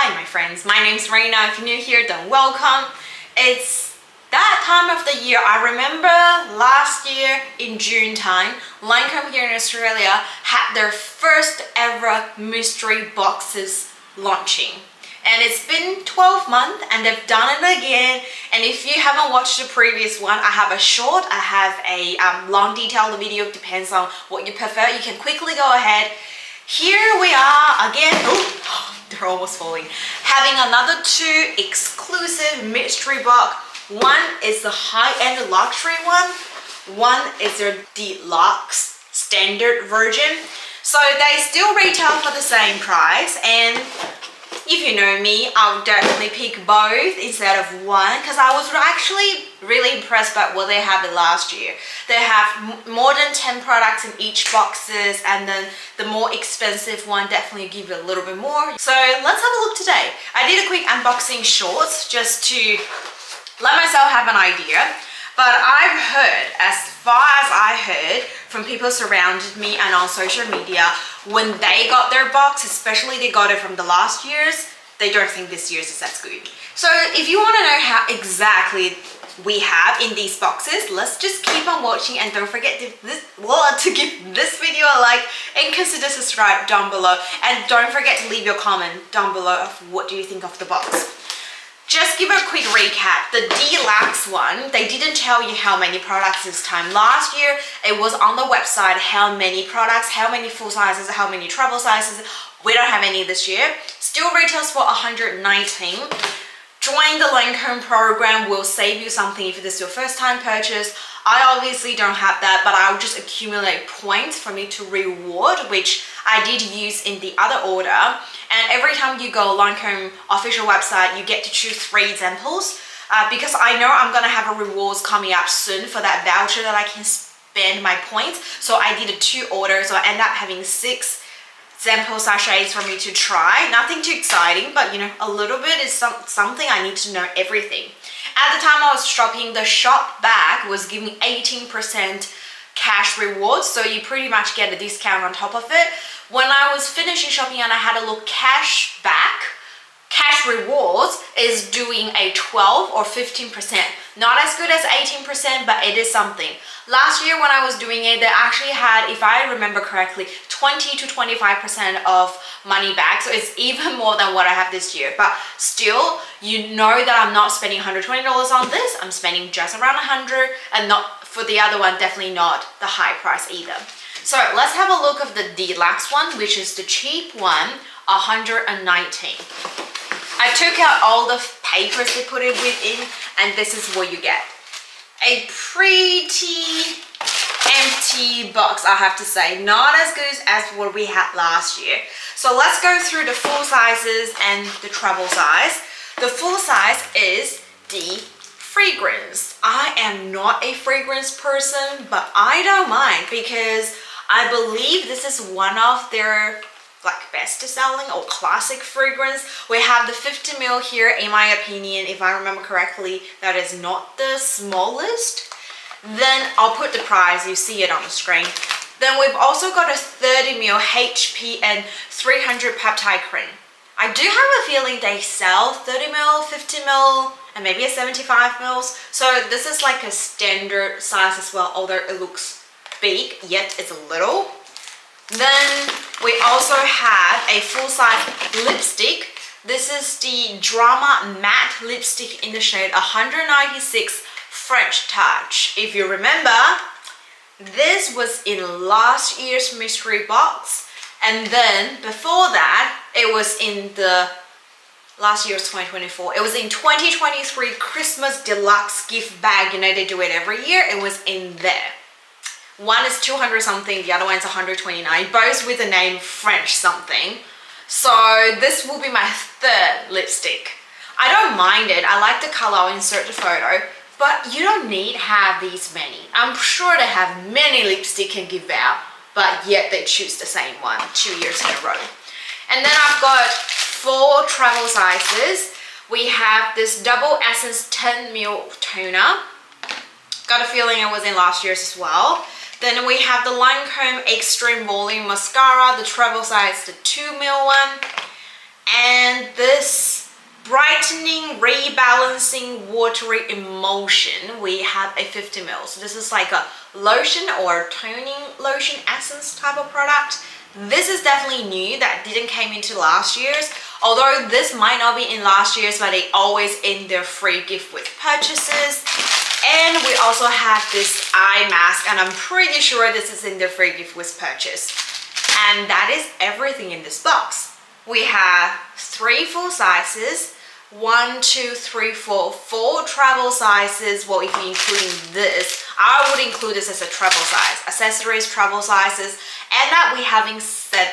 Hi my friends, my name's Rena. If you're new here, then welcome. It's that time of the year. I remember last year in June time, Lancome here in Australia had their first ever mystery boxes launching. And it's been 12 months and they've done it again. And if you haven't watched the previous one, I have a short, I have a long detailed video, depends on what you prefer. You can quickly go ahead. Here we are again. Oh, they're almost falling. Having another two exclusive mystery box. One is the high-end luxury one is their deluxe standard version. So they still retail for the same price, and if you know me, I would definitely pick both instead of one because I was actually really impressed by what they had last year. They have more than 10 products in each boxes, and then the more expensive one definitely give you a little bit more. So let's have a look today. I did a quick unboxing shorts just to let myself have an idea. But I've heard, as far as I heard from people surrounding me and on social media, when they got their box, especially they got it from the last year's, they don't think this year's is as good. So if you want to know how exactly we have in these boxes, let's just keep on watching, and don't forget to give this video a like and consider subscribe down below, and don't forget to leave your comment down below of what do you think of the box. Just give a quick recap. The Deluxe one, they didn't tell you how many products this time. Last year, it was on the website how many products, how many full sizes, how many travel sizes. We don't have any this year. Still retails for $119. Join the Lancome program will save you something if this is your first time purchase. I obviously don't have that, but I'll just accumulate points for me to reward, which I did use in the other order. And every time you go Lancome official website, you get to choose 3 examples because I know I'm gonna have a rewards coming up soon for that voucher that I can spend my points. So I did a 2 orders, so I end up having 6 sample sachets for me to try. Nothing too exciting, but you know, a little bit is something I need to know everything. At the time I was shopping, the ShopBack was giving 18% cash rewards, so you pretty much get a discount on top of it. When I was finishing shopping and I had a look, Cashback, Cash Rewards is doing a 12 or 15%. Not as good as 18%, but it is something. Last year when I was doing it, they actually had, if I remember correctly, 20 to 25% of money back. So it's even more than what I have this year. But still, you know that I'm not spending $120 on this. I'm spending just around 100, and not for the other one, definitely not the high price either. So let's have a look of the Deluxe one, which is the cheap one, $119. I took out all the papers they put it within, and this is what you get. A pretty empty box, I have to say. Not as good as what we had last year. So let's go through the full sizes and the travel size. The full size is the fragrance. I am not a fragrance person, but I don't mind because I believe this is one of their best selling or classic fragrance. We have the 50 ml here. In my opinion, if I remember correctly, that is not the smallest. Then I'll put the price, you see it on the screen. Then we've also got a 30 ml HP and 300 peptide cream. I do have a feeling they sell 30 ml, 50 ml, and maybe a 75 mils. So this is like a standard size as well, although it looks big, yet it's a little. Then we also have a full-size lipstick. This is the Drama Matte Lipstick in the shade 196 French Touch. If you remember, this was in last year's mystery box, and then before that, it was in the last year's 2024. It was in 2023 Christmas Deluxe gift bag. You know, they do it every year. It was in there. One is 200 something, the other one's 129, both with the name French something. So this will be my 3rd lipstick. I don't mind it. I like the color. I'll insert the photo. But you don't need to have these many. I'm sure they have many lipstick can give out, but yet they choose the same one 2 years in a row. And then I've got 4 travel sizes. We have this Double Essence 10 ml toner. Got a feeling it was in last year's as well. Then we have the Lancome Extreme Volume Mascara, the travel size, the 2 ml one. And this brightening, rebalancing, watery emulsion, we have a 50 ml. So this is like a lotion or toning lotion essence type of product. This is definitely new, that didn't came into last year's. Although this might not be in last year's, but they always in their free gift with purchases. And we also have this eye mask, and I'm pretty sure this is in their free gift with purchase. And that is everything in this box. We have 3 full sizes, 1, 2, 3, 4 travel sizes. Well, if you're including this, I would include this as a travel size. Accessories, travel sizes, and that we having 7.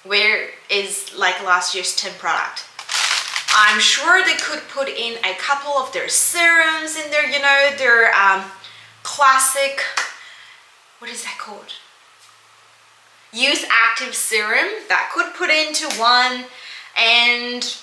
Where is like last year's 10 product. I'm sure they could put in a couple of their serums in there, you know, their classic, what is that called? Youth Active Serum that could put into one, and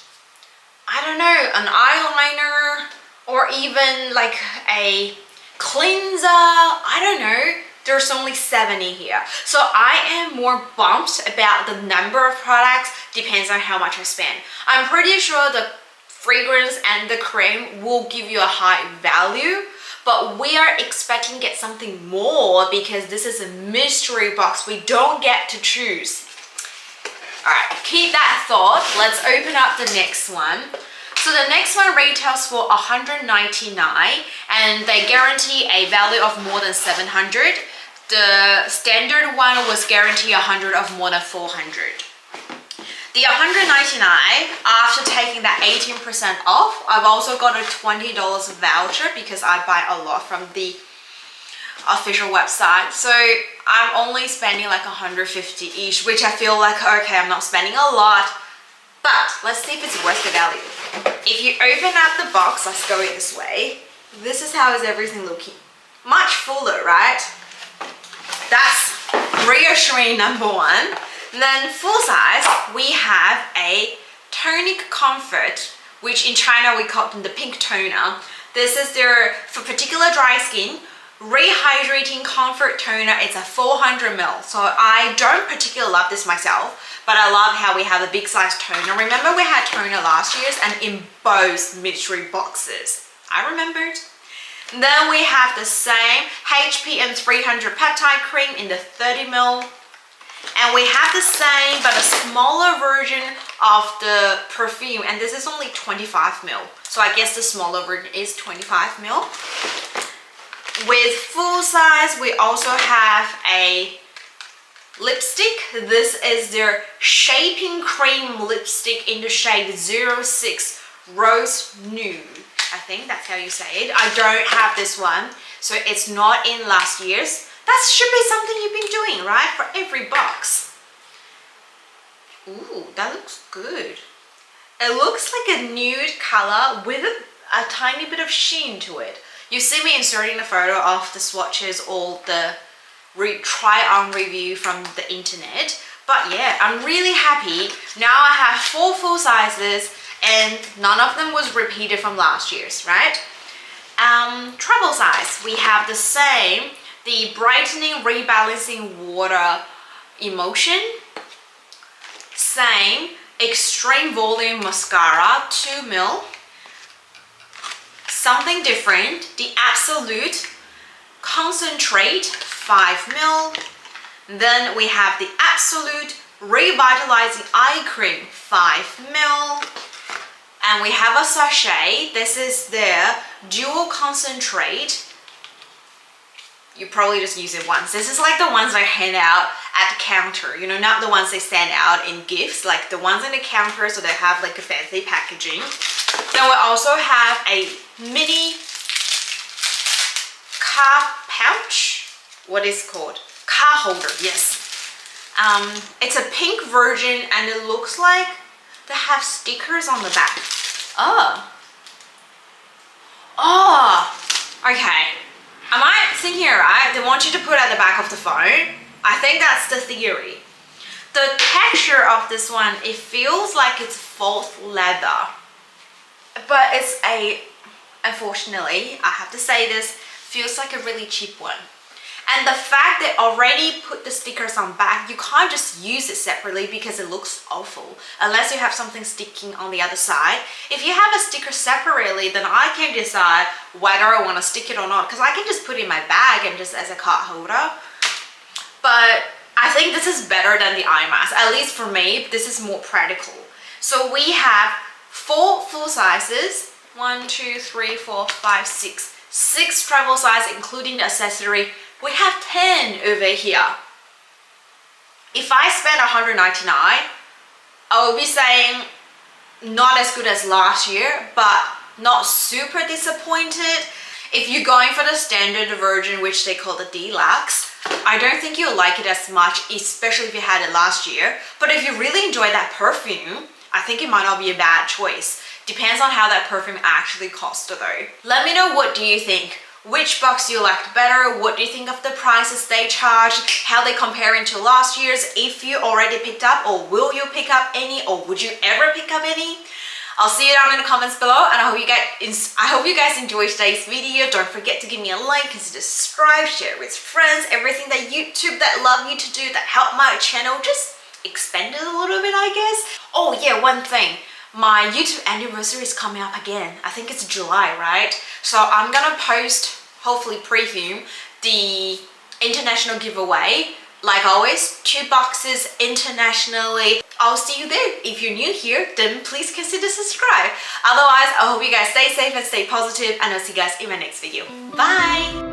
I don't know, an eyeliner, or even like a cleanser. I don't know. There's only 70 here. So I am more bumped about the number of products, depends on how much I spend. I'm pretty sure the fragrance and the cream will give you a high value, but we are expecting to get something more because this is a mystery box. We don't get to choose. All right, keep that thought. Let's open up the next one. So the next one retails for $199 and they guarantee a value of more than 700. The standard one was guaranteed 100 of more than 400. The $199, after taking that 18% off, I've also got a $20 voucher because I buy a lot from the official website. So I'm only spending like 150 each, which I feel like, okay, I'm not spending a lot, but let's see if it's worth the value. If you open up the box, let's go this way. This is how is everything looking. Much fuller, right? That's reassuring, number one. And then full size, we have a Tonic Comfort, which in China we call them the pink toner. This is their, for particular dry skin, rehydrating comfort toner. It's a 400 ml. So I don't particularly love this myself, but I love how we have a big size toner. Remember we had toner last year's and in both mystery boxes. I remembered. Then we have the same HPM 300 peptide cream in the 30 ml. And we have the same but a smaller version of the perfume, and this is only 25 ml. So I guess the smaller version is 25 ml. With full size, we also have a lipstick. This is their Shaping Cream lipstick in the shade 06 Rose Nude. I think that's how you say it. I don't have this one, so it's not in last year's. That should be something you've been doing, right? For every box. Ooh, that looks good. It looks like a nude color with a tiny bit of sheen to it. You see me inserting the photo of the swatches or the try-on review from the internet. But yeah, I'm really happy. Now I have 4 full sizes and none of them was repeated from last year's, right? Travel size, we have the same, the brightening, rebalancing water emulsion. Same, extreme volume mascara, 2 ml. Something different, the absolute concentrate, 5 ml. Then we have the absolute revitalizing eye cream, 5 ml. And we have a sachet. This is their dual concentrate. You probably just use it once. This is like the ones I hand out at the counter, you know, not the ones they send out in gifts, like the ones in the counter, so they have like a fancy packaging. Then we also have a mini car pouch. What is it called? Car holder, yes. It's a pink version and it looks like they have stickers on the back. Okay. Am I thinking right? They want you to put at the back of the phone. I think that's the theory. The texture of this one, it feels like it's faux leather. But it's unfortunately, I have to say this, feels like a really cheap one. And the fact that already put the stickers on back, you can't just use it separately because it looks awful unless you have something sticking on the other side. If you have a sticker separately, then I can decide whether I want to stick it or not, because I can just put it in my bag and just as a card holder. But I think this is better than the eye mask. At least for me, this is more practical. So we have 4 full sizes. 1, 2, 3, 4, 5, 6. 6 travel size, including the accessory. We have 10 over here. If I spend $199, I will be saying not as good as last year, but not super disappointed. If you're going for the standard version, which they call the Deluxe, I don't think you'll like it as much, especially if you had it last year. But if you really enjoy that perfume, I think it might not be a bad choice. Depends on how that perfume actually costs though. Let me know, what do you think? Which box you liked better? What do you think of the prices they charged? How they comparing to last year's? If you already picked up, or will you pick up any, or would you ever pick up any? I'll see you down in the comments below, and I hope you guys enjoyed today's video. Don't forget to give me a like, consider subscribe, share with friends, everything that YouTube that love you to do, that help my channel just expand it a little bit, I guess. Oh yeah, one thing. My YouTube anniversary is coming up again. I think it's July, right? So I'm gonna post, hopefully preview, the international giveaway. Like always, 2 boxes internationally. I'll see you there. If you're new here, then please consider subscribe. Otherwise, I hope you guys stay safe and stay positive, and I'll see you guys in my next video. Bye!